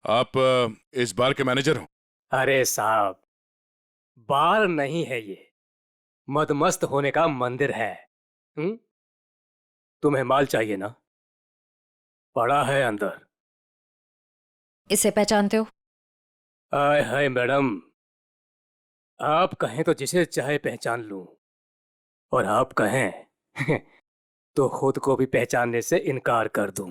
आप इस बार के मैनेजर हो? अरे साहब, बार नहीं है ये, मदमस्त होने का मंदिर है। तुम्हें माल चाहिए ना? पड़ा है अंदर। इसे पहचानते हो? आय हाय मैडम, आप कहें तो जिसे चाहे पहचान लूं, और आप कहें तो खुद को भी पहचानने से इनकार कर दूं।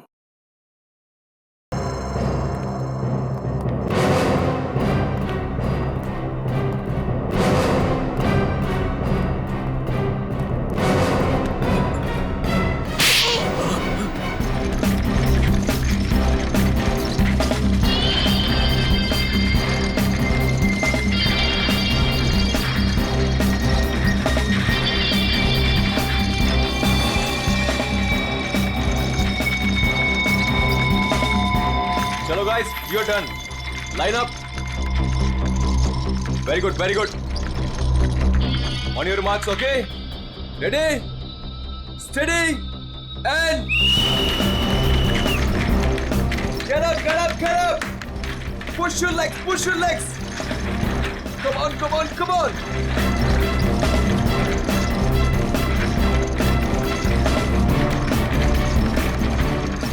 चलो guys, your turn. Line up. Very good, very good. On your marks, okay? Ready, steady, and get up, get up, get up. Push your legs, push your legs. Come on, come on, come on.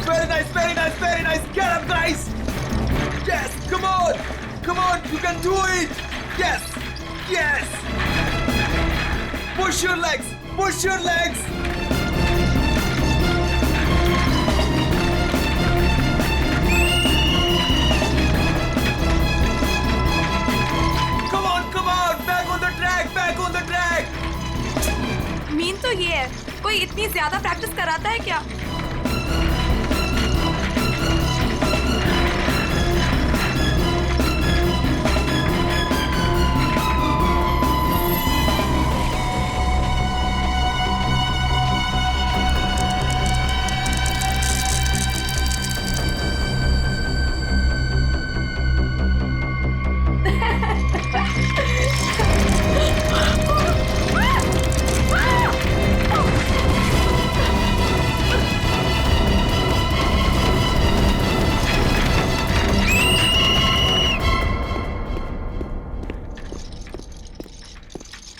Very nice, very nice, very nice. Get up, guys. Yes, come on, come on. You can do it. Yes, yes. Push your legs, push your legs. Come on, come on. Back on the track, back on the track. Mean तो ये है, कोई इतनी ज्यादा practice कराता है क्या?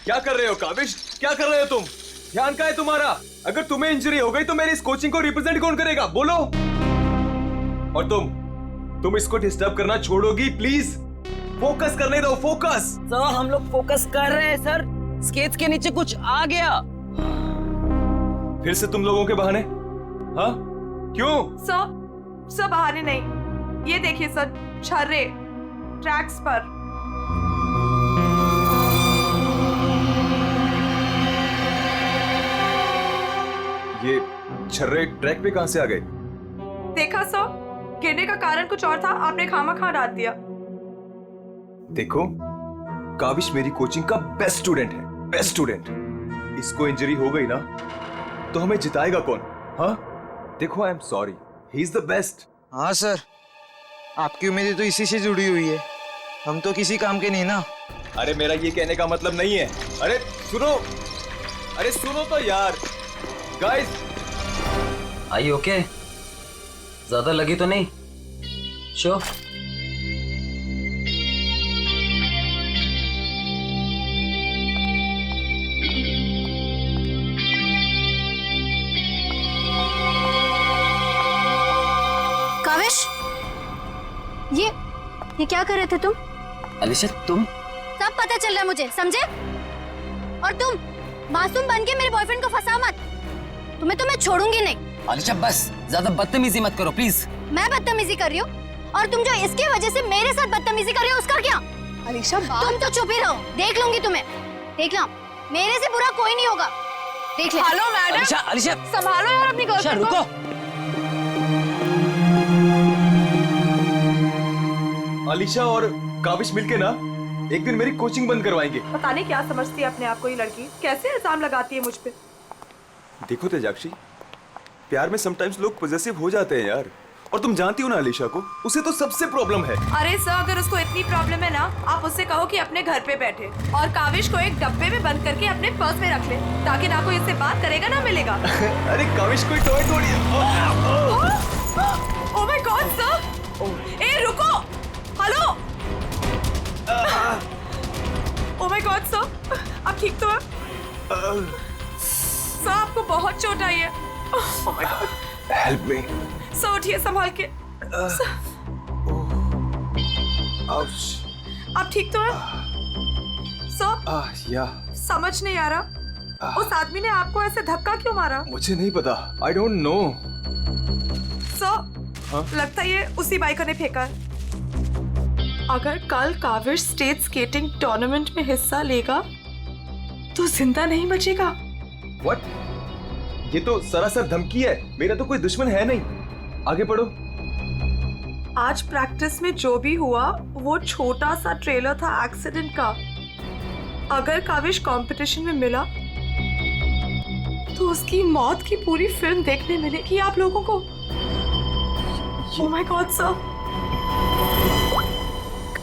क्या कर रहे हो काविश? क्या कर रहे हो तुम? ध्यान का है तुम्हारा? अगर तुम्हें इंजरी हो गई तो मेरी इस कोचिंग को रिप्रेजेंट कौन करेगा? बोलो। और तुम इसको डिस्टर्ब करना छोड़ोगी प्लीज? फोकस करने दो, फोकस। सर हम लोग फोकस कर रहे हैं सर। स्केच के नीचे कुछ आ गया। फिर से तुम लोगों के बहाने? हाँ क्यों? सर बहाने नहीं, ये देखिए सर, छर्रे ट्रैक्स पर। ये छर्रे ट्रैक पे कहां से आ गए? देखा सर, गिरने का कारण कुछ और था, आपने खामा डाल दिया। देखो, काविश मेरी कोचिंग का बेस्ट स्टूडेंट है, बेस्ट स्टूडेंट। इसको इंजरी हो गई ना तो हमें जिताएगा कौन? हाँ देखो, I am sorry, he is the best. हाँ सर, आपकी उम्मीदें तो इसी से जुड़ी हुई है, हम तो किसी काम के नहीं ना। अरे मेरा ये कहने का मतलब नहीं है। अरे सुनो तो यार। गाइस, आई ओके? ज्यादा लगी तो नहीं? शो काविश, ये क्या कर रहे थे तुम? अलीशा तुम? सब पता चल रहा है मुझे, समझे? और तुम मासूम बन के मेरे बॉयफ्रेंड को फंसा मत, तुम्हें तो मैं छोड़ूंगी नहीं। अलीशा बस ज्यादा बदतमीजी मत करो प्लीज। मैं बदतमीजी कर रही हूँ, और तुम जो इसकी वजह से मेरे साथ बदतमीजी कर रही हो उसका क्या? अलीशा तुम तो चुप ही रहो, देख लूंगी तुम्हें, देख लो, मेरे से बुरा कोई नहीं होगा, देख ले। हेलो मैडम, अलीशा संभालो यार अपनी गर्लफ्रेंड को। रुको। अलीशा और काविश मिलके ना एक दिन मेरी कोचिंग बंद करवाएंगे। पता नहीं क्या समझती है अपने आप को ये लड़की, कैसे इल्जाम लगाती है मुझ पे। देखो तेजाक्षी, प्यार में समटाइम्स लोग पॉजेसिव हो जाते हैं यार, और तुम जानती हो ना अलीशा को, उसे तो सबसे प्रॉब्लम है। अरे सर, अगर उसको इतनी प्रॉब्लम है ना, आप उससे कहो कि अपने घर पे बैठे और काविश को एक डब्बे में बंद करके अपने पर्स में रख ले, ताकि ना कोई इससे बात करेगा ना मिलेगा। अरे काविश कोई टॉय थोड़ी है। ओह माय गॉड सर, ए रुको। Hello. Oh my god sir, आप ठीक तो हैं? सर आपको बहुत चोट आई है। ओह my God, help me. Sir उठिए संभाल के। सर, आप ठीक तो हैं? सर या समझ नहीं आ रहा, उस आदमी ने आपको ऐसे धक्का क्यों मारा? मुझे नहीं पता, आई डोंट नो। सर लगता है ये उसी बाइकर ने फेंका है। अगर कल काविश स्टेट स्केटिंग टूर्नामेंट में हिस्सा लेगा तो जिंदा नहीं बचेगा। व्हाट? ये तो सरासर धमकी है, मेरा तो कोई दुश्मन है नहीं। आगे पढ़ो। आज प्रैक्टिस में जो भी हुआ वो छोटा सा ट्रेलर था एक्सीडेंट का। अगर काविश कंपटीशन में मिला तो उसकी मौत की पूरी फिल्म देखने मिलेगी आप लोगों को। Oh my god sir.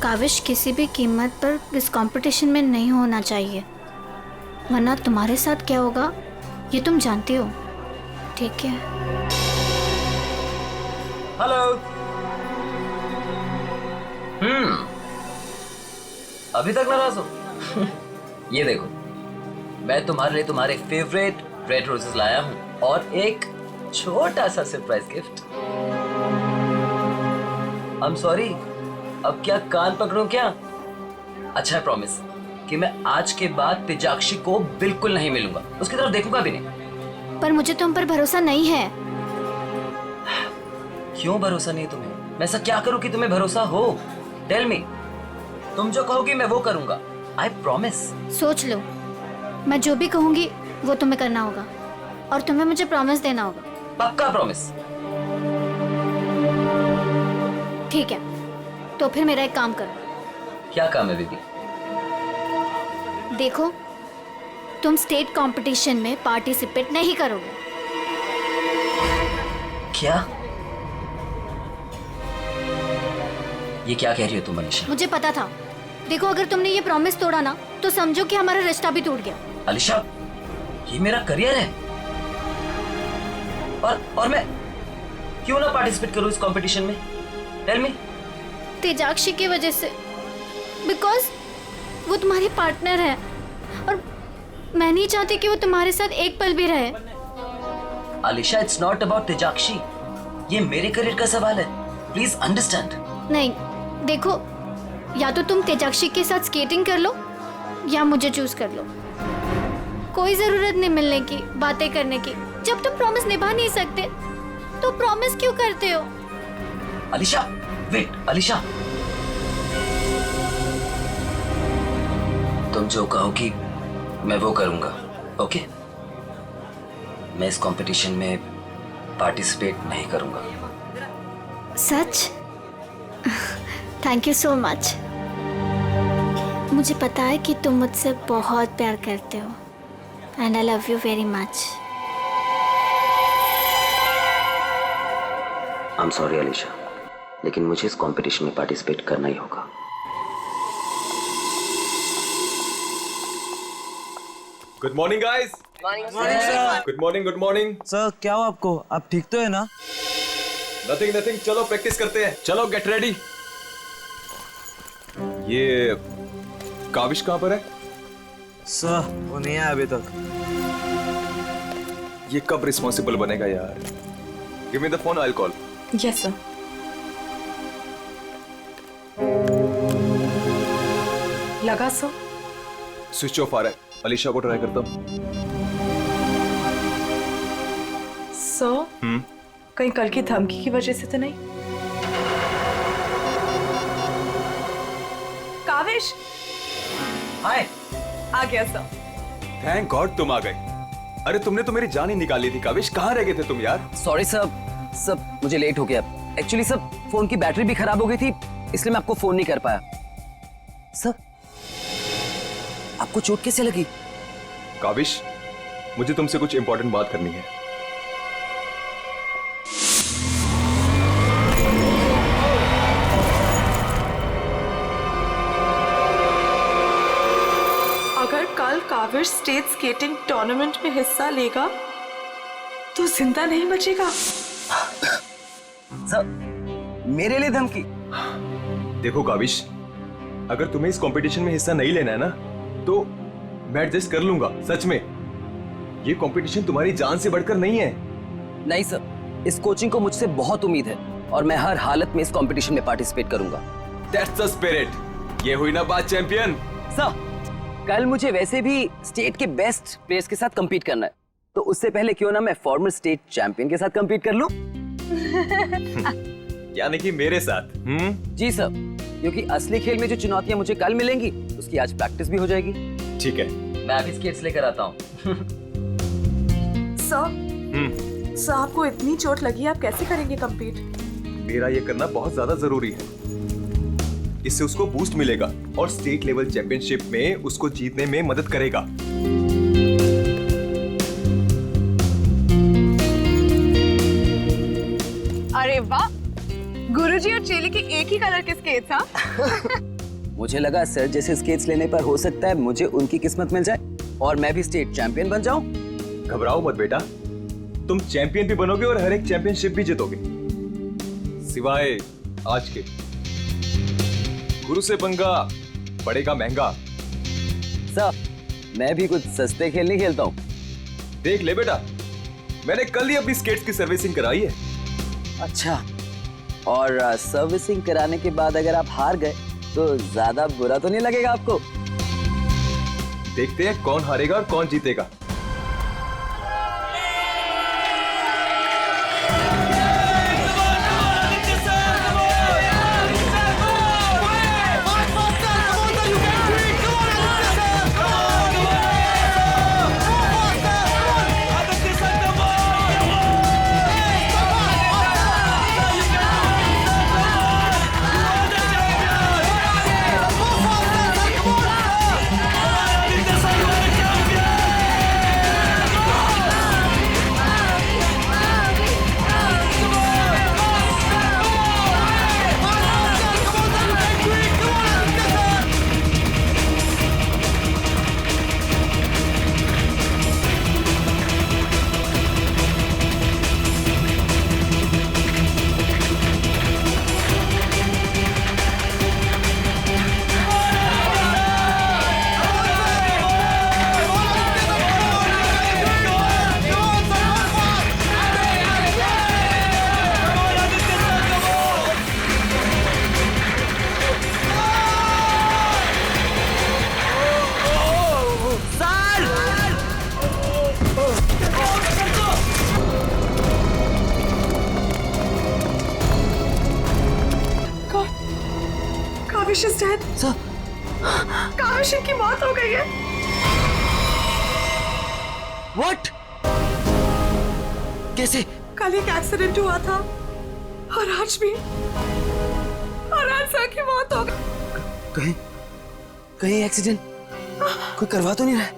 Kavish किसी भी कीमत पर इस कंपटीशन में नहीं होना चाहिए, वरना तुम्हारे साथ क्या होगा ये तुम जानती हो, ठीक है? हेलो। अभी तक नाराज हो? ये देखो, मैं तुम्हारे लिए तुम्हारे फेवरेट रेड रोजेस लाया हूँ और एक छोटा सा surprise gift. I am sorry, अब क्या कान पकड़ूं क्या? अच्छा है, प्रॉमिस कि मैं आज के बाद तेजाक्षी को बिल्कुल नहीं मिलूंगा, उसकी तरफ देखूंगा भी नहीं। पर मुझे तुम पर भरोसा नहीं है। क्यों भरोसा नहीं तुम्हें? मैं ऐसा क्या करूं कि तुम्हें भरोसा हो? Tell me. तुम जो कहोगी मैं वो करूंगा, आई प्रॉमिस। सोच लो, मैं जो भी कहूंगी वो तुम्हें करना होगा और तुम्हें मुझे प्रॉमिस देना होगा। पक्का प्रॉमिस। ठीक है, तो फिर मेरा एक काम करो। क्या काम है बेबी? देखो, तुम स्टेट कंपटीशन में पार्टिसिपेट नहीं करोगे। क्या? ये क्या कह रही हो तुम अलीशा? मुझे पता था। देखो, अगर तुमने ये प्रॉमिस तोड़ा ना तो समझो कि हमारा रिश्ता भी टूट गया। अलीशा, ये मेरा करियर है और मैं क्यों ना पार्टिसिपेट करूं इस कंपटीशन में? Tell me. तेजाक्षी की वजह से, बिकॉज वो तुम्हारी पार्टनर है और मैं नहीं चाहती कि वो तुम्हारे साथ एक पल भी रहे। अलीशा, इट्स नॉट अबाउट तेजाक्षी, ये मेरे करियर का सवाल है, प्लीज अंडरस्टैंड। नहीं, देखो, या तो तुम तेजाक्षी के साथ स्केटिंग कर लो या मुझे चूज कर लो। कोई जरूरत नहीं मिलने की, बातें करने की। जब तुम प्रॉमिस निभा नहीं सकते तो प्रॉमिस क्यों करते हो? अलीशा, वेट, अलीशा, तुम जो कहोगी मैं वो करूंगा, ओके? मैं इस कंपटीशन में पार्टिसिपेट नहीं करूंगा। सच? Thank you so much. मुझे पता है कि तुम मुझसे बहुत प्यार करते हो and I love you very much. I am sorry Alisha, लेकिन मुझे इस कंपटीशन में पार्टिसिपेट करना ही होगा। Good morning guys. Good morning, good morning. Sir क्या हुआ आपको? आप ठीक तो है ना? नथिंग नथिंग, चलो प्रैक्टिस करते हैं। चलो गेट रेडी। ये काविश कहां पर है? सर वो नहीं आया अभी तक। ये कब रिस्पॉन्सिबल बनेगा यार? Give me the phone, I will call. Yes sir. लगा सर? स्विच ऑफ आ रहा है, अलीशा को ट्राई करता हूँ। सर कहीं कल की धमकी की वजह से तो नहीं? काविश हाय। आ गया सर। थैंक गॉड तुम आ गए। अरे तुमने तो मेरी जान ही निकाली थी काविश, कहाँ रह गए थे तुम यार? सॉरी सर, मुझे लेट हो गया। एक्चुअली सर फोन की बैटरी भी खराब हो गई थी, इसलिए मैं आपको फोन नहीं कर पाया। सर आपको चोट कैसे लगी? काविश, मुझे तुमसे कुछ इंपॉर्टेंट बात करनी है। अगर कल काविश स्टेट स्केटिंग टूर्नामेंट में हिस्सा लेगा तो जिंदा नहीं बचेगा। सर मेरे लिए धमकी? देखो काविश, अगर तुम्हें इस कंपटीशन में हिस्सा नहीं लेना है ना, तो मैं एडजस्ट कर लूंगा। सच में ये कंपटीशन तुम्हारी जान से बढ़कर नहीं है। नहीं सर, इस कोचिंग को मुझसे बहुत उम्मीद है और मैं हर हालत में इस कंपटीशन में पार्टिसिपेट करूंगा। That's the spirit. ये हुई ना बात चैंपियन। सर, कल मुझे वैसे भी स्टेट के बेस्ट प्लेयर्स के साथ compete करना है, तो उससे पहले क्यों ना मैं फॉर्मर स्टेट चैंपियन के साथ compete कर लूं? यानी कि मेरे साथ। जी सर, क्योंकि असली खेल में जो चुनौतियां मुझे कल मिलेंगी उसकी आज प्रैक्टिस भी हो जाएगी। ठीक है। मैं अभी स्केट्स लेकर आता हूँ। सर आपको इतनी चोट लगी, आप कैसे करेंगे compete? मेरा ये करना बहुत ज्यादा जरूरी है। इससे उसको बूस्ट मिलेगा और स्टेट लेवल चैंपियनशिप में उसको जीतने में मदद करेगा। अरे वाह, गुरुजी और चेले के एक ही कलर के स्केट्स। हाँ, मुझे लगा सर जैसे स्केट्स लेने पर हो सकता है मुझे उनकी किस्मत मिल जाए और मैं भी स्टेट चैंपियन बन जाऊं। घबराओ मत बेटा, तुम चैंपियन भी बनोगे और हर एक चैंपियनशिप भी जीतोगे, सिवाय आज के। गुरु से पंगा पड़ेगा महंगा। सर, मैं भी कुछ सस्ते खेल नहीं खेलता हूँ। देख ले बेटा, मैंने कल ही अपनी स्केट्स की सर्विसिंग कराई है। अच्छा, और सर्विसिंग कराने के बाद अगर आप हार गए तो ज्यादा बुरा तो नहीं लगेगा आपको? देखते हैं कौन हारेगा और कौन जीतेगा। Kaavish is dead. Sir, Kaavish की मौत हो गई है। व्हाट? कैसे? कल एक एक्सीडेंट हुआ था और आज भी, और आज सर की मौत हो गई। कहीं एक्सीडेंट कोई करवा तो नहीं रहा?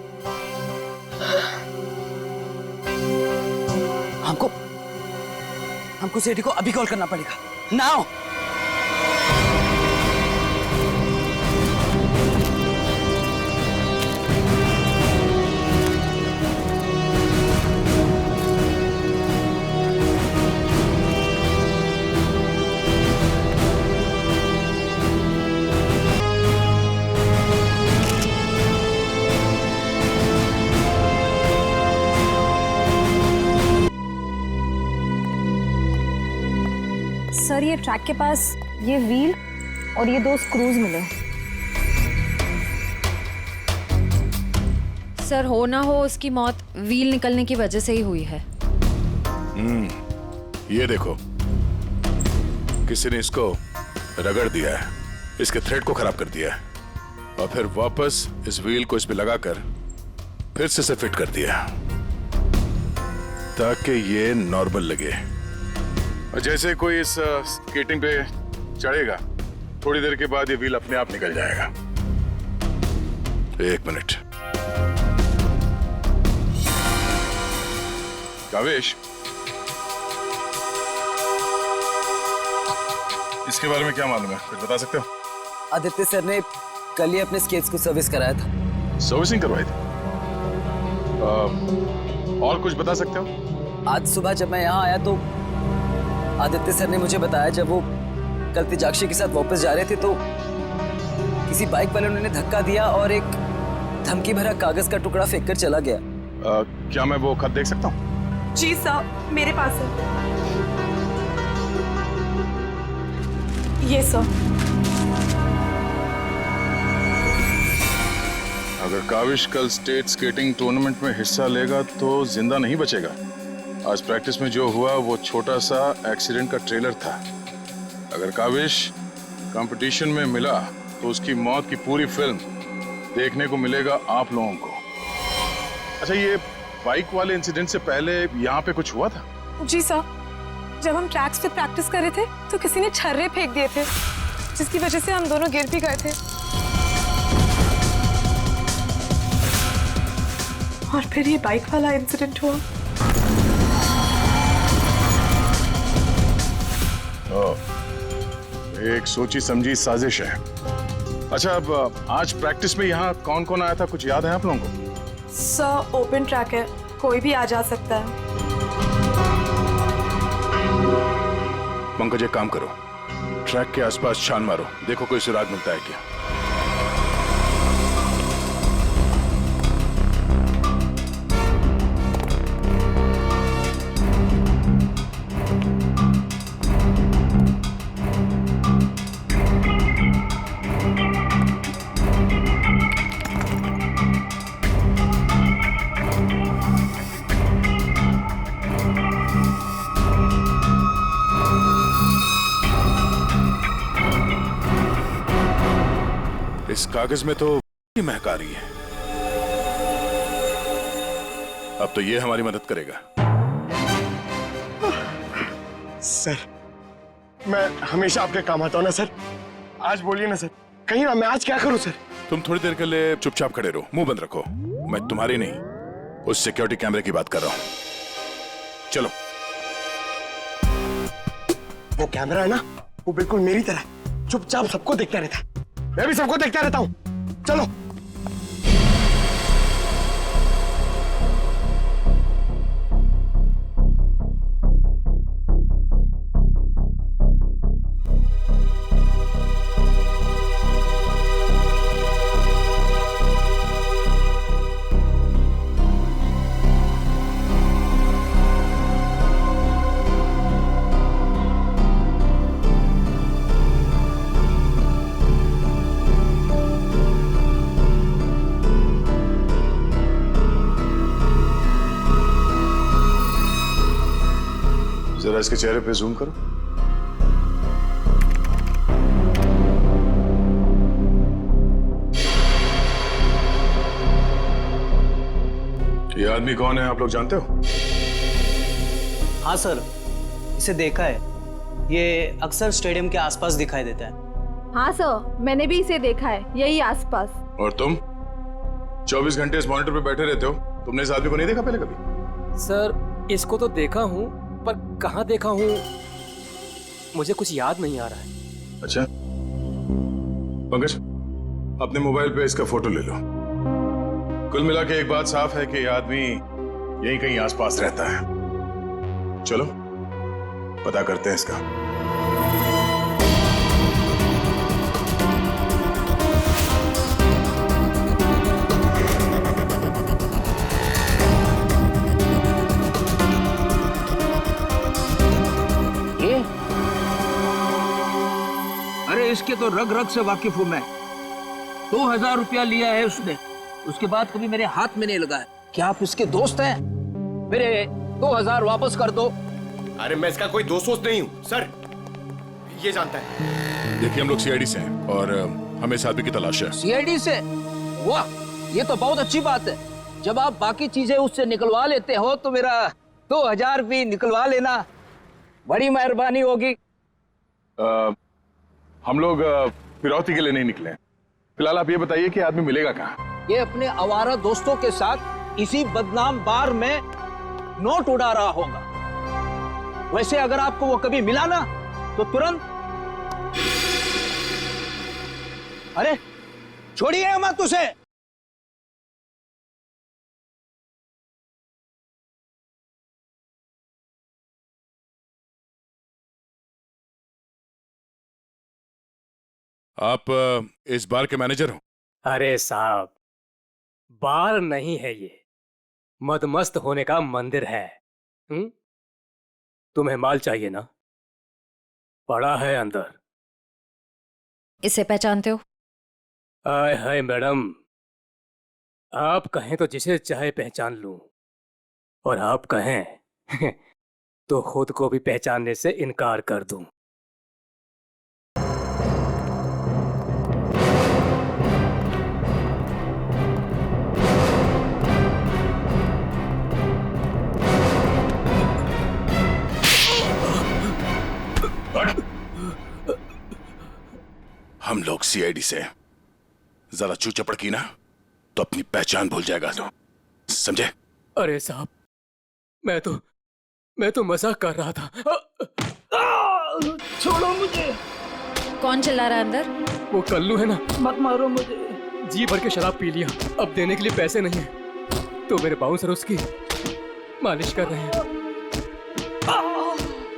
हमको सेठी को अभी कॉल करना पड़ेगा। नाउ। सर, ये ट्रैक के पास ये व्हील और ये 2 स्क्रूज मिले। सर, हो ना हो उसकी मौत व्हील निकलने की वजह से ही हुई है। ये देखो, किसी ने इसको रगड़ दिया है, इसके थ्रेड को खराब कर दिया है और फिर वापस इस व्हील को इस पे लगाकर फिर से इसे फिट कर दिया ताकि ये नॉर्मल लगे। और जैसे कोई इस स्केटिंग पे चढ़ेगा, थोड़ी देर के बाद ये व्हील अपने आप निकल जाएगा। 1 मिनट। कावेश, इसके बारे में क्या मालूम है, कुछ बता सकते हो? आदित्य सर ने कल ही अपने स्केट्स को सर्विस कराया था। सर्विसिंग करवाई थी? और कुछ बता सकते हो? आज सुबह जब मैं यहाँ आया तो आदित्य सर ने मुझे बताया जब वो कल तेजाक्षी के साथ वापस जा रहे थे तो किसी बाइक वाले ने धक्का दिया और एक धमकी भरा कागज का टुकड़ा फेंक कर चला गया। क्या मैं वो खत देख सकता हूँ? जी सर, मेरे पास है। ये सर। अगर काविश कल स्टेट स्केटिंग टूर्नामेंट में हिस्सा लेगा तो जिंदा नहीं बचेगा। आज प्रैक्टिस में जो हुआ वो छोटा सा एक्सीडेंट का ट्रेलर था। अगर काविश कंपटीशन में मिला तो उसकी मौत की पूरी फिल्म देखने को मिलेगा आप लोगों को। अच्छा, ये बाइक वाले इंसिडेंट से पहले यहाँ पे कुछ हुआ था? जी सर, जब हम ट्रैक्स पे प्रैक्टिस कर रहे थे तो किसी ने छर्रे फेंक दिए थे, जिसकी वजह से हम दोनों गिर भी गए थे। और फिर ये बाइक वाला इंसिडेंट हुआ। एक सोची समझी साजिश है। अच्छा, अब आज प्रैक्टिस में यहाँ कौन कौन आया था, कुछ याद है आप लोगों को? सर, ओपन ट्रैक है, कोई भी आ जा सकता है। पंकज, एक काम करो, ट्रैक के आसपास छान मारो, देखो कोई सुराग मिलता है क्या। इस कागज में तो महक आ रही है। अब तो ये हमारी मदद करेगा। सर, मैं हमेशा आपके काम आता हूं ना सर। आज बोलिए ना सर, कहीं ना मैं आज क्या करूं सर? तुम थोड़ी देर के लिए चुपचाप खड़े रहो, मुंह बंद रखो। मैं तुम्हारी नहीं, उस सिक्योरिटी कैमरे की बात कर रहा हूं। चलो। वो कैमरा है ना, वो बिल्कुल मेरी तरह चुपचाप सबको देखता रहता है। मैं भी सबको देखता रहता हूं। चलो। जरा इसके चेहरे पे जूम करो। ये आदमी कौन है, आप लोग जानते हो? हाँ सर, इसे देखा है। ये अक्सर स्टेडियम के आसपास दिखाई देता है। हाँ सर, मैंने भी इसे देखा है, यही आसपास। और तुम 24 घंटे इस मॉनिटर पे बैठे रहते हो, तुमने इस आदमी को नहीं देखा पहले कभी? सर, इसको तो देखा हूँ, पर कहाँ देखा हूँ मुझे कुछ याद नहीं आ रहा है। अच्छा, पंकज, अपने मोबाइल पे इसका फोटो ले लो। कुल मिला के एक बात साफ है कि यह आदमी यहीं कहीं आसपास रहता है। चलो पता करते हैं इसका। अरे इसके तो रग रग से वाकिफ हूं मैं। 2000 रुपया लिया है उसने, उसके बाद कभी मेरे हाथ में नहीं लगा है। क्या आप इसके दोस्त हैं? मेरे 2000 वापस कर दो। अरे मैं इसका कोई दोस्त नहीं हूँ सर, ये जानता है। देखिए, हम लोग सीआईडी से हैं और हमें इस आदमी की तलाश है। सीआईडी से? वाह, ये तो बहुत अच्छी बात है। जब आप बाकी चीजें उससे निकलवा लेते हो तो मेरा 2000 भी निकलवा लेना, बड़ी मेहरबानी होगी। हम लोग फिरौती के लिए नहीं निकले हैं। फिलहाल आप ये बताइए कि आदमी मिलेगा कहाँ? ये अपने आवारा दोस्तों के साथ इसी बदनाम बार में नोट उड़ा रहा होगा। वैसे अगर आपको वो कभी मिला ना तो तुरंत, अरे छोड़िए मत उसे। आप इस बार के मैनेजर हो? अरे साहब, बार नहीं है ये, मदमस्त होने का मंदिर है। तुम्हें माल चाहिए ना? पड़ा है अंदर। इसे पहचानते हो? आय हाय मैडम, आप कहें तो जिसे चाहे पहचान लूं, और आप कहें तो खुद को भी पहचानने से इनकार कर दूं। हम लोग सीआईडी से जरा चू चपड़ की ना तो अपनी पहचान भूल जाएगा तो, समझे? अरे साहब, मैं तो मजाक कर रहा था। छोड़ो मुझे। कौन चिल्ला रहा है अंदर? वो कल्लू है ना। मत मारो मुझे। जी भर के शराब पी लिया, अब देने के लिए पैसे नहीं है, तो मेरे बाउंसर उसकी मालिश कर रहे हैं।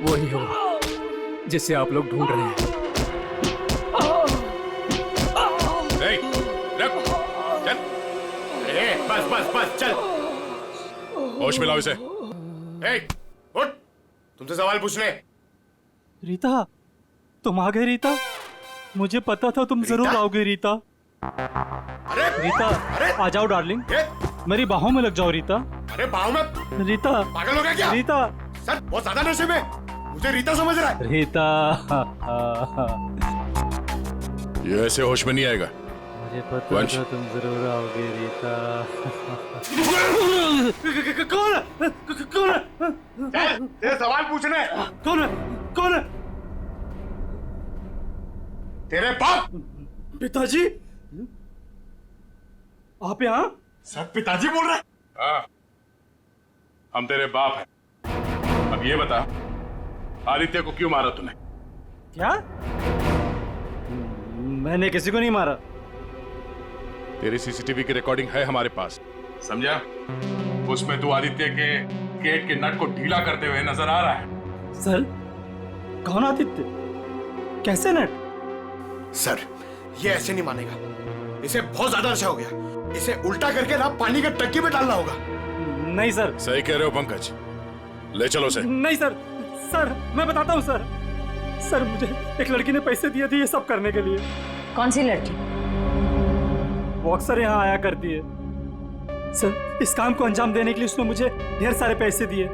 वही हो जिसे आप लोग ढूंढ रहे हैं। बस चल, होश मिलाओ इसे। उठ, तुमसे सवाल पूछने। रीता, तुम आ गए रीता? मुझे पता था तुम जरूर आओगे रीता। अरे रीता, आ जाओ डार्लिंग, मेरी बाहों में लग जाओ रीता। अरे बाहों में? रीता, पागल हो गया क्या? रीता सर बहुत ज्यादा नशे में, मुझे रीता समझ रहा है। रीता, ये ऐसे होश में नहीं आएगा। मुझे पता था तुम जरूर आओगे रीता। कौन है? कौन है? तेरे सवाल पूछने। कौन है? कौन है? तेरे बाप। पिताजी, आप यहाँ? सब पिताजी बोल रहे हैं? हाँ, हम तेरे बाप हैं। अब ये बता, आदित्य को क्यों मारा तूने? क्या? मैंने किसी को नहीं मारा। तेरी सीसीटीवी की रिकॉर्डिंग है हमारे पास, समझा? उसमें तू आदित्य के गेट के नट को ढीला करते हुए नजर आ रहा है। सर, कौन आदित्य? कैसे नट? सर, ये ऐसे नहीं मानेगा, इसे बहुत ज्यादा नशा हो गया, इसे उल्टा करके ना पानी के टंकी में डालना होगा। नहीं सर। सही कह रहे हो पंकज, ले चलो उसे। नहीं सर, सर मैं बताता हूँ सर। सर, मुझे एक लड़की ने पैसे दिए थे ये सब करने के लिए। कौन सी लड़की? वो अक्सर यहाँ आया करती है सर। इस काम को अंजाम देने के लिए उसने मुझे ढेर सारे पैसे दिए।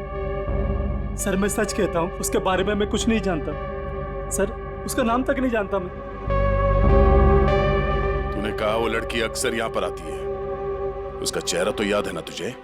सर, मैं सच कहता हूँ, उसके बारे में मैं कुछ नहीं जानता सर, उसका नाम तक नहीं जानता मैं। तूने कहा वो लड़की अक्सर यहाँ पर आती है, उसका चेहरा तो याद है ना तुझे?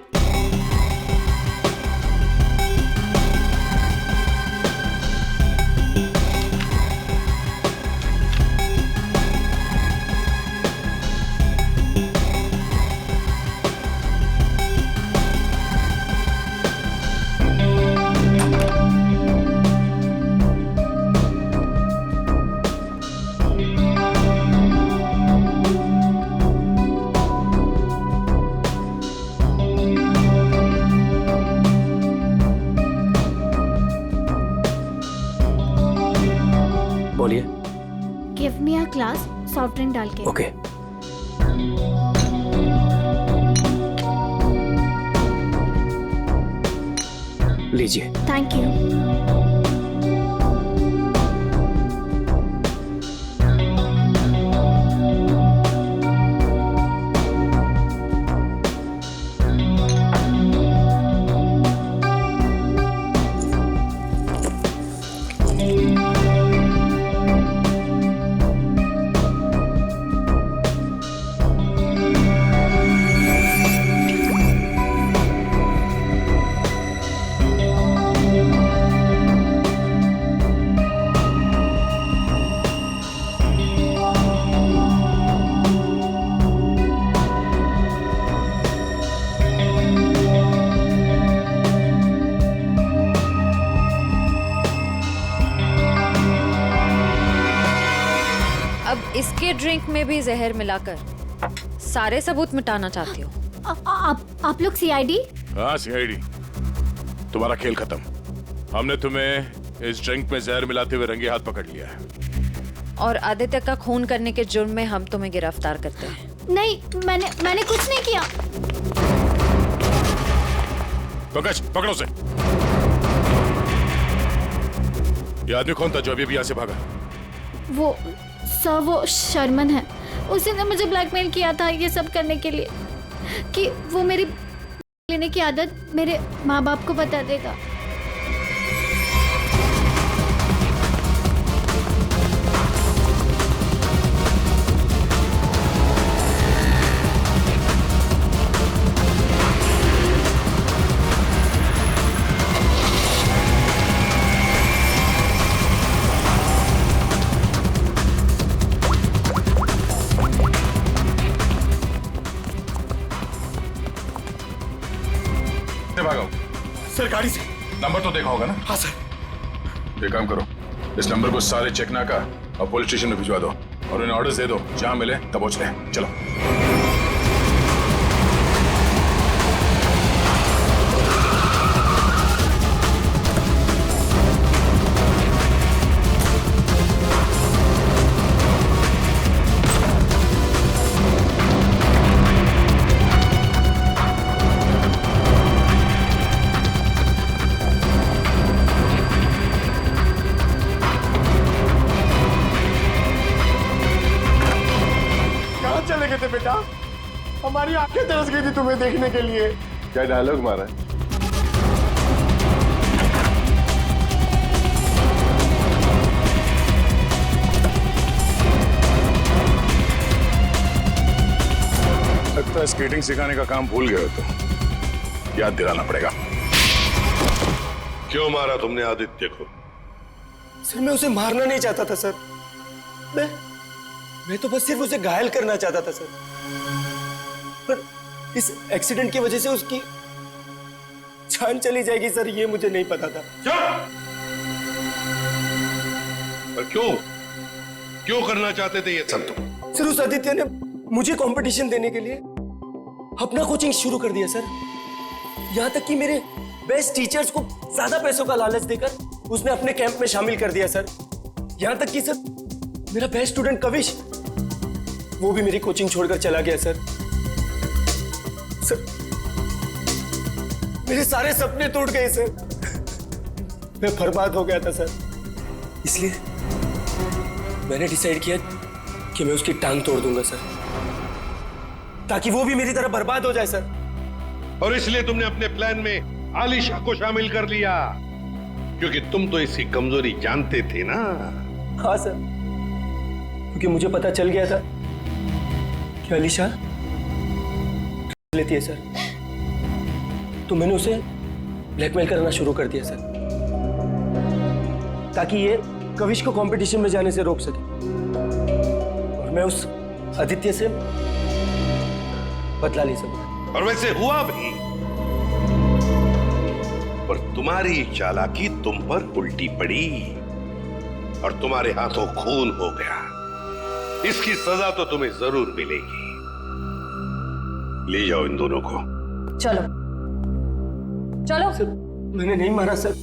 बोलिए। Give me a glass soft drink डाल के। ओके। लीजिए। Thank you. अब इसके ड्रिंक में भी जहर मिलाकर सारे सबूत मिटाना चाहती हो? आप लोग सीआईडी? हाँ सीआईडी। तुम्हारा खेल खत्म। हमने तुम्हें इस ड्रिंक में जहर मिलाते हुए रंगे हाथ पकड़ लिया है। और आदित्य का खून करने के जुर्म में हम तुम्हें गिरफ्तार करते हैं। नहीं, मैंने कुछ नहीं किया। पंकज, पकड़ो उसे। ये आदमी कौन था जो अभी यहाँ से भागा? वो शर्मन है। उसी ने मुझे ब्लैकमेल किया था ये सब करने के लिए, कि वो मेरी लेने की आदत मेरे माँ बाप को बता देगा। सर गाड़ी से। नंबर तो देखा होगा ना? हाँ सर। एक काम करो, इस नंबर को सारे चेकना का और पुलिस स्टेशन में भिजवा दो और उन्हें ऑर्डर्स दे दो, जहां मिले तब पहुंच ले। चलो। चले गए थे बेटा? हमारी आंखें तरस गई थी तुम्हें देखने के लिए। क्या डायलॉग मारा है? लगता है स्केटिंग सिखाने का काम भूल गए हो तो याद दिलाना पड़ेगा। क्यों मारा तुमने आदित्य को? सर मैं उसे मारना नहीं चाहता था सर। मैं तो बस सिर्फ उसे घायल करना चाहता था सर। पर इस एक्सीडेंट की वजह से उसकी जान चली जाएगी सर, ये मुझे नहीं पता था। पर क्यों करना चाहते थे ये सब तुम? सर उस आदित्य ने मुझे कंपटीशन देने के लिए अपना कोचिंग शुरू कर दिया सर। यहां तक कि मेरे बेस्ट टीचर्स को ज्यादा पैसों का लालच देकर उसने अपने कैंप में शामिल कर दिया सर। यहां तक कि सर मेरा बेस्ट स्टूडेंट कविश, वो भी मेरी कोचिंग छोड़कर चला गया सर। सर मेरे सारे सपने टूट गए सर। मैं बर्बाद हो गया था सर। इसलिए मैंने डिसाइड किया कि मैं उसकी टांग तोड़ दूंगा सर, ताकि वो भी मेरी तरह बर्बाद हो जाए सर। और इसलिए तुमने अपने प्लान में आलिशा को शामिल कर लिया, क्योंकि तुम तो इसकी कमजोरी जानते थे ना। हाँ सर, क्योंकि मुझे पता चल गया था कि आलिशा लेती है सर, तो मैंने उसे ब्लैकमेल करना शुरू कर दिया सर, ताकि ये कविश को कंपटीशन में जाने से रोक सके और मैं उस आदित्य से बदला ले सकूं। और वैसे हुआ भी, पर तुम्हारी चालाकी तुम पर उल्टी पड़ी और तुम्हारे हाथों खून हो गया। इसकी सजा तो तुम्हें जरूर मिलेगी। ले जाओ इन दोनों को। चलो चलो। सर मैंने नहीं मारा सर।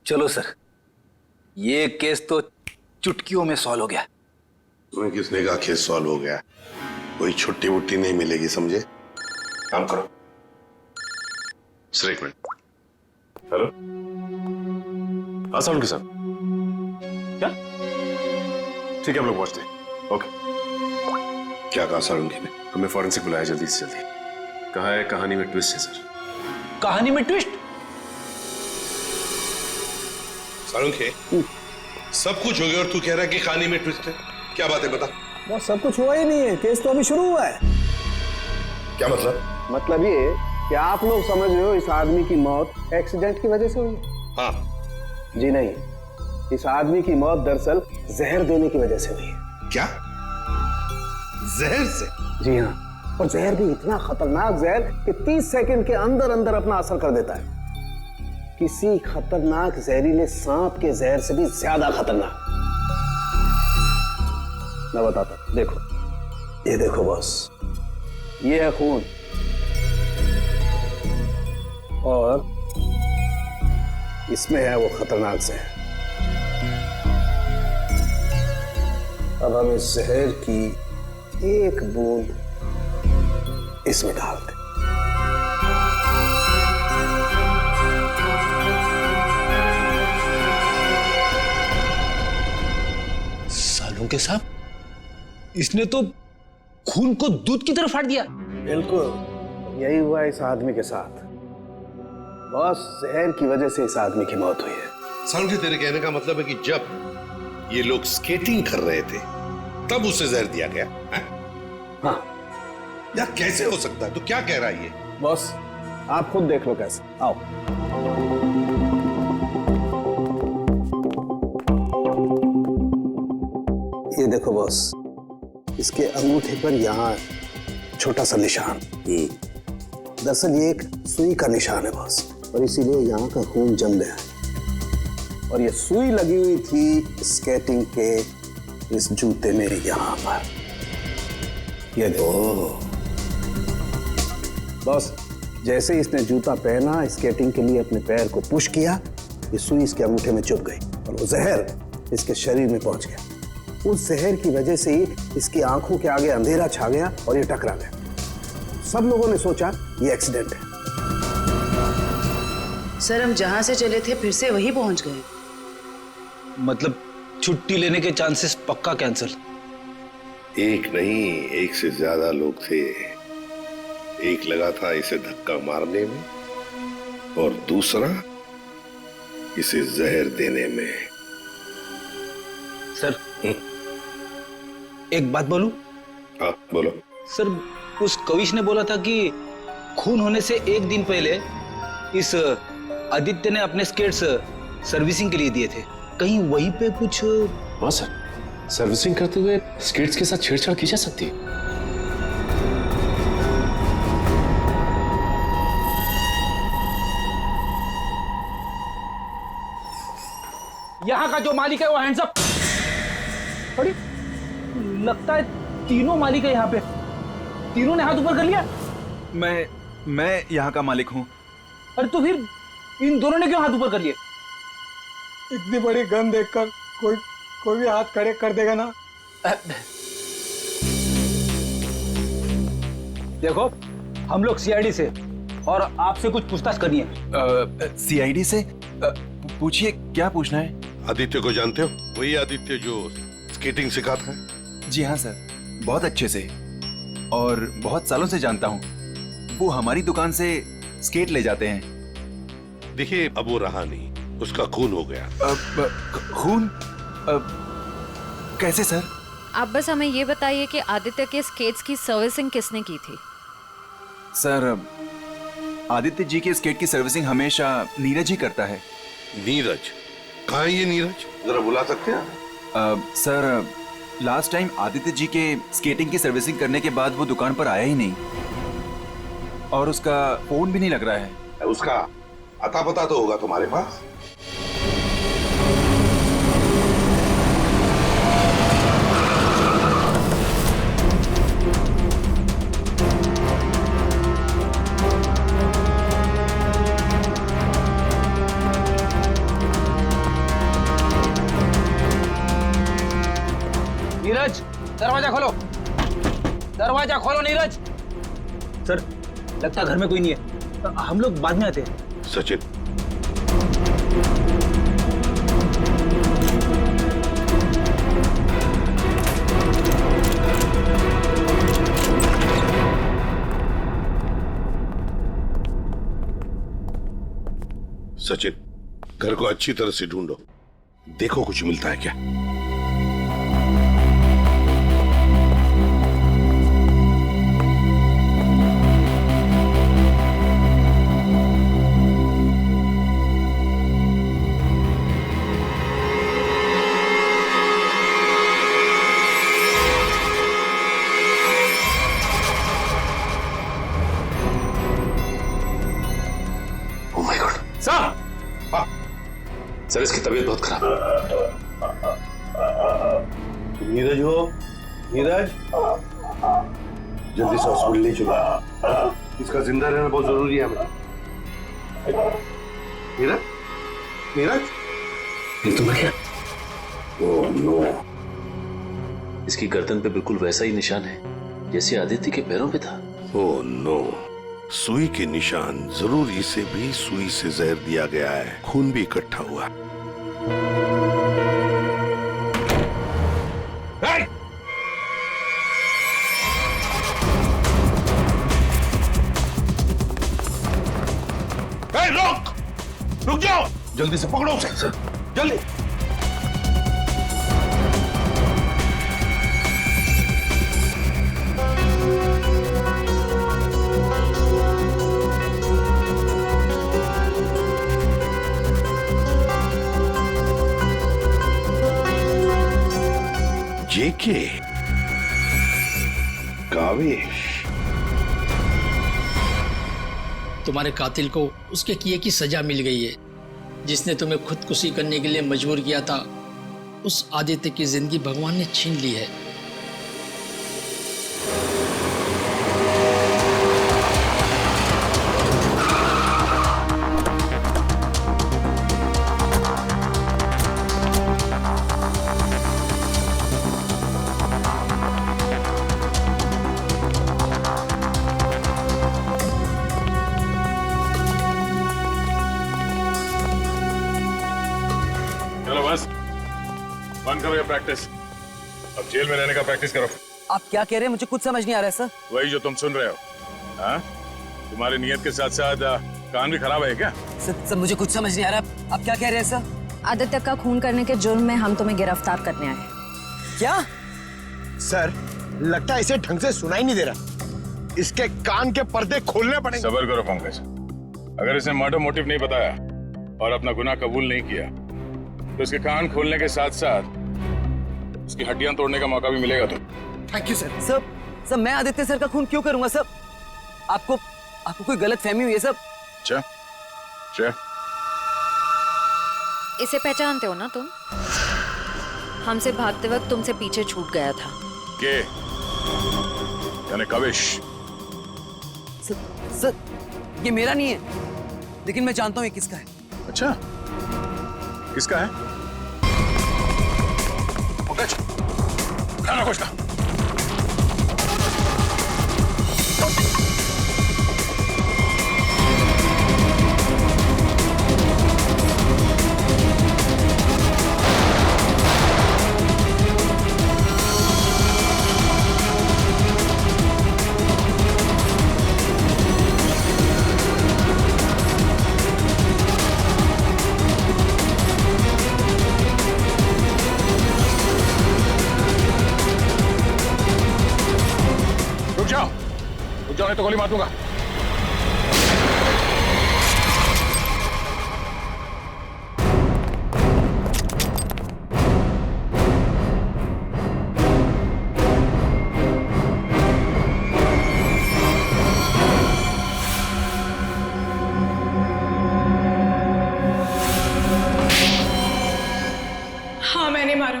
चलो सर, ये केस तो चुटकियों में सॉल्व हो गया। तुम्हें किसने कहा केस सॉल्व हो गया? कोई छुट्टी वुट्टी नहीं मिलेगी, समझे? काम करो। सर एक मिनट। हेलो, हाँ साउंड साहब, क्या ठीक है हम लोग पहुंचते हैं। ओके। क्या कहा सारंगी ने? हमें फॉरेंसिक बुलाया जल्दी से जल्दी। कहा है कहानी में ट्विस्ट है सर। कहानी में ट्विस्ट? सारंगी, सब कुछ हो गया और तू कह रहा है कि कहानी में ट्विस्ट है? क्या बात है, बता। बस सब कुछ हुआ ही नहीं है, केस तो अभी शुरू हुआ है। क्या मतलब? मतलब ये कि आप लोग समझ रहे हो इस आदमी की मौत एक्सीडेंट की वजह से हुई? हाँ। जी नहीं, इस आदमी की मौत दरअसल जहर देने की वजह से हुई है। क्या? जहर से? जी हाँ, और जहर भी इतना खतरनाक जहर कि 30 सेकंड के अंदर अंदर अपना असर कर देता है। किसी खतरनाक जहरीले सांप के जहर से भी ज्यादा खतरनाक। मैं बताता हूं, देखो, ये देखो बॉस, ये है खून और इसमें है वो खतरनाक जहर। अब हम इस जहर की एक बूंद इसमें डाल दें। सालों के साहब, इसने तो खून को दूध की तरह फाड़ दिया। बिल्कुल यही हुआ इस आदमी के साथ। बॉस, जहर की वजह से इस आदमी की मौत हुई है। सालू, तेरे कहने का मतलब है कि जब ये लोग स्केटिंग कर रहे थे तब उसे जहर दिया गया? हाँ। यार कैसे हो सकता है? तो क्या कह रहा है ये? बॉस, आप खुद देख लो कैसे। आओ। ये देखो बॉस, इसके अंगूठे पर यहाँ छोटा सा निशान। दरअसल ये एक सुई का निशान है बॉस, और इसीलिए यहाँ का खून जम गया है। और ये सुई लगी हुई थी स्केटिंग के इस जूते में यहाँ पर। ये देखो बॉस, जैसे इसने जूता पहना, स्केटिंग के लिए अपने पैर को पुश किया, ये सुई इसके अंगूठे में चुभ गई और वो जहर इसके शरीर में पहुंच गया। उस जहर की वजह से ही इसकी आंखों के आगे अंधेरा छा गया और ये टकरा गया। सब लोगों ने सोचा ये एक्सीडेंट है। सर, हम जहां से चले थे फिर से वही पहुंच गए। मतलब छुट्टी लेने के चांसेस पक्का कैंसिल। एक नहीं, एक से ज्यादा लोग थे। एक लगा था इसे धक्का मारने में और दूसरा इसे जहर देने में। सर, एक बात बोलूं? हाँ बोलो। सर, उस कविश ने बोला था कि खून होने से एक दिन पहले इस आदित्य ने अपने स्केट्स सर्विसिंग के लिए दिए थे। कहीं वहीं पे कुछ? हाँ सर, सर्विसिंग करते हुए स्केट्स के साथ छेड़छाड़ की जा सकती है। यहाँ का जो मालिक है वो हैंड्स अप। अरे लगता है तीनों मालिक है यहाँ पे। तीनों ने हाथ ऊपर कर लिया। मैं यहाँ का मालिक हूँ। अरे तो फिर इन दोनों ने क्यों हाथ ऊपर कर लिए? इतनी बड़ी गन देखकर कोई भी हाथ खड़े कर देगा ना। देखो, हम लोग सीआईडी से और आपसे कुछ पूछताछ करनी है। सीआईडी से? पूछिए, क्या पूछना है? आदित्य को जानते हो? वही आदित्य जो स्केटिंग सिखाता है? जी हाँ सर, बहुत अच्छे से और बहुत सालों से जानता हूँ। वो हमारी दुकान से स्केट ले जाते हैं। देखिए, अब वो रहा नहीं, उसका खून हो गया। खून? कैसे सर? आप बस हमें ये बताइए कि आदित्य के स्केट्स की सर्विसिंग किसने की थी? सर, आदित्य जी के स्केट की सर्विसिंग हमेशा नीरज ही करता है। नीरज? कहाँ है ये नीरज? जरा बुला सकते हैं? Sir, last time Aditya ji के स्केटिंग की सर्विसिंग करने के बाद वो दुकान पर आया ही नहीं और उसका फोन भी नहीं लग रहा है। उसका अता पता तो होगा तुम्हारे पास? नीरज, दरवाजा खोलो। दरवाजा खोलो नीरज। सर, लगता है घर में कोई नहीं है। हम लोग बाद में आते हैं। सचिन, सचिन, घर को अच्छी तरह से ढूंढो, देखो कुछ मिलता है क्या। सर, इसकी तबीयत बहुत खराब है। नीरज हो? नीरज, जल्दी से हॉस्पिटल ले चलो, इसका जिंदा रहना बहुत जरूरी है हमें। नीरज, नीरज, ये तो मैं क्या? ओह नो, इसकी गर्दन पे बिल्कुल वैसा ही निशान है जैसे आदित्य के पैरों पे था। ओह नो, सुई के निशान। जरूर इसे भी सुई से जहर दिया गया है, खून भी इकट्ठा हुआ। रुक जाओ, जल्दी से पकड़ो उसे, जल्दी। जेके, कावेश, तुम्हारे कातिल को उसके किए की सजा मिल गई है। जिसने तुम्हें खुदकुशी करने के लिए मजबूर किया था, उस आदित्य की जिंदगी भगवान ने छीन ली है। बंद करो ये प्रैक्टिस, अब जेल में रहने का प्रैक्टिस करो। आप क्या कह रहे हैं? मुझे कुछ समझ नहीं आ रहा है सर। वही जो तुम सुन रहे हो। हाँ, तुम्हारी नियत के साथ साथ कान भी खराब है क्या? सर मुझे कुछ समझ नहीं आ रहा, आप क्या कह रहे हैं सर? आदित्य का खून करने के जुर्म में हम तुम्हें गिरफ्तार करने आए। क्या? सर, लगता है इसे ढंग से सुनाई नहीं दे रहा, इसके कान के पर्दे खोलने पड़ेंगे। सब्र करो पंकज, अगर इसने मर्डर मोटिव नहीं बताया और अपना गुनाह कबूल नहीं किया तो इसके कान खोलने के साथ साथ उसकी हड्डियां तोड़ने का मौका भी मिलेगा। तो थैंक यू सर। सर मैं आदित्य सर का खून क्यों करूंगा सर? आपको कोई गलत फहमी हुई है सर? अच्छा, इसे पहचानते हो ना तुम? हमसे भागते वक्त तुमसे पीछे छूट गया था। के यानी कावेश? सर ये मेरा नहीं है, लेकिन मैं जानता हूँ ये किसका है। अच्छा, किसका है? पंकज, खाना कुछ का। रुक जाओ, नहीं तो गोली मार दूंगा। हाँ, मैंने मार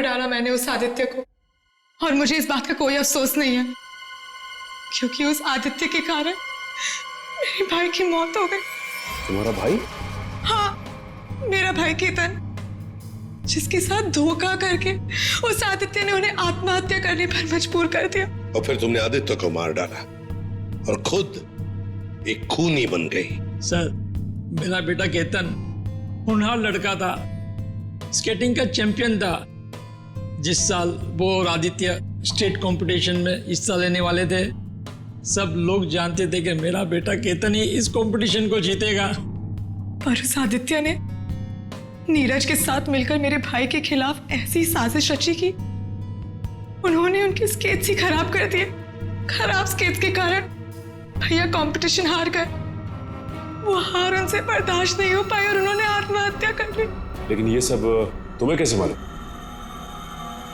डाला मैंने उस आदित्य को, और मुझे इस बात का कोई अफसोस नहीं है, क्योंकि उस आदित्य के कारण मेरे भाई की मौत हो गई। तुम्हारा भाई? हाँ, मेरा भाई केतन, जिसके साथ धोखा करके उस आदित्य ने उन्हें आत्महत्या करने पर मजबूर कर दिया। और फिर तुमने आदित्य को मार डाला और खुद एक खूनी बन गई। सर, मेरा बेटा केतन होनहार लड़का था, स्केटिंग का चैंपियन था। जिस साल वो और आदित्य स्टेट कंपटीशन में हिस्सा लेने वाले थे, सब लोग जानते थे कि मेरा बेटा केतन ही इस कंपटीशन को जीतेगा। पर उस आदित्य ने नीरज के साथ मिलकर मेरे भाई के खिलाफ ऐसी साजिश रची कि उन्होंने उनके स्केट्स ही खराब कर दिए। खराब स्केट्स के कारण भैया कंपटीशन हार गए। वो हार उनसे बर्दाश्त नहीं हो पाई और उन्होंने आत्महत्या कर ली। लेकिन ये सब तुम्हें कैसे मालूम?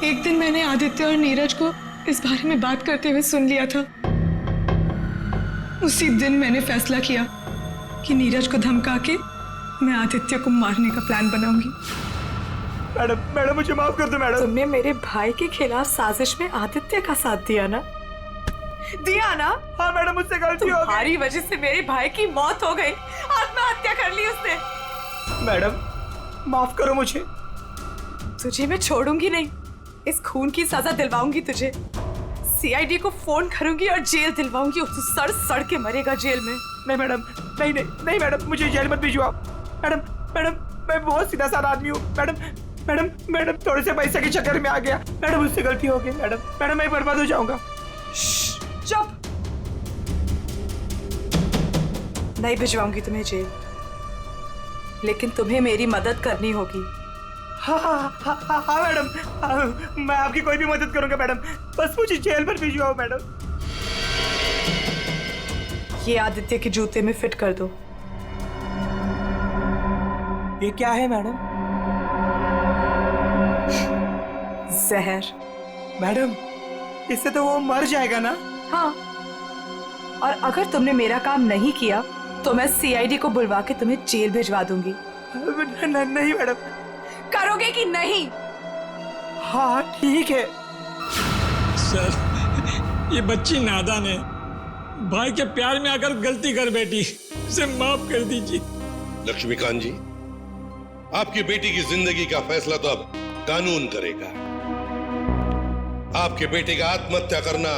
एक दिन मैंने आदित्य और नीरज को इस बारे में बात करते हुए सुन लिया था। उसी दिन मैंने फैसला किया कि नीरज को धमका के मैं आदित्य को मारने का प्लान बनाऊंगी। मैडम मुझे माफ कर दो मैडम। तुमने मेरे भाई के खिलाफ साजिश में आदित्य का साथ दिया ना, दिया ना? हाँ मैडम, मुझसे गलती हो गई। तुम्हारी वजह से मेरे भाई की मौत हो गई, आत्महत्या कर ली उसने। मैडम माफ करो मुझे। तुझे मैं छोड़ूंगी नहीं, इस खून की सजा दिलवाऊंगी तुझे। सीआईडी को फोन करूंगी और जेल दिलवाऊंगी, तू सड़ सड़ के मरेगा जेल में। नहीं मैडम, नहीं नहीं नहीं मैडम, मुझे जेल मत भिजवाओ। मैडम मैडम मैं बहुत सीधा साधा आदमी हूँ। मैडम मैडम मैडम थोड़े से पैसे के चक्कर में आ गया। मैडम मुझसे गलती हो गई। मैडम मैडम मैं बर्बाद हो जाऊंगा। चुप, नहीं भिजवाऊंगी तुम्हें जेल, लेकिन तुम्हें मेरी मदद करनी होगी। हाँ हाँ हाँ हाँ हाँ मैडम, हाँ, मैं आपकी कोई भी मदद करूंगा मैडम, बस मुझे जेल पर भिजवाओ मैडम। ये आदित्य के जूते में फिट कर दो। ये क्या है मैडम? जहर। मैडम इससे तो वो मर जाएगा ना? हाँ, और अगर तुमने मेरा काम नहीं किया तो मैं सीआईडी को बुलवा के तुम्हें जेल भिजवा दूंगी। नहीं मैडम। करोगे कि नहीं? हाँ ठीक है। सर, ये बच्ची नादान है, भाई के प्यार में आकर गलती कर बैठी, इसे माफ कर दीजिए। लक्ष्मीकांत जी, आपकी बेटी की जिंदगी का फैसला तो अब कानून करेगा। आपके बेटे का आत्महत्या करना,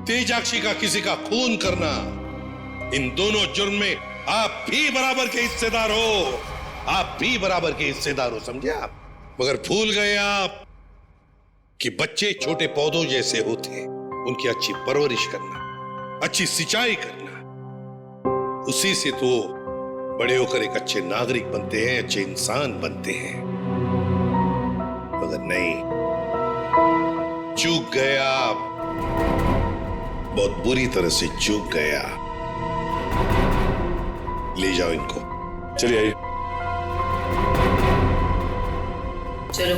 तेजाक्षी का किसी का खून करना, इन दोनों जुर्म में आप भी बराबर के हिस्सेदार हो। आप भी बराबर के हिस्सेदार हो, समझे आप? मगर भूल गए आप कि बच्चे छोटे पौधों जैसे होते, उनकी अच्छी परवरिश करना, अच्छी सिंचाई करना, उसी से तो बड़े होकर एक अच्छे नागरिक बनते हैं, अच्छे इंसान बनते हैं। मगर नहीं, चूक गए आप, बहुत बुरी तरह से चूक गया। ले जाओ इनको। चलिए आइए। चलो।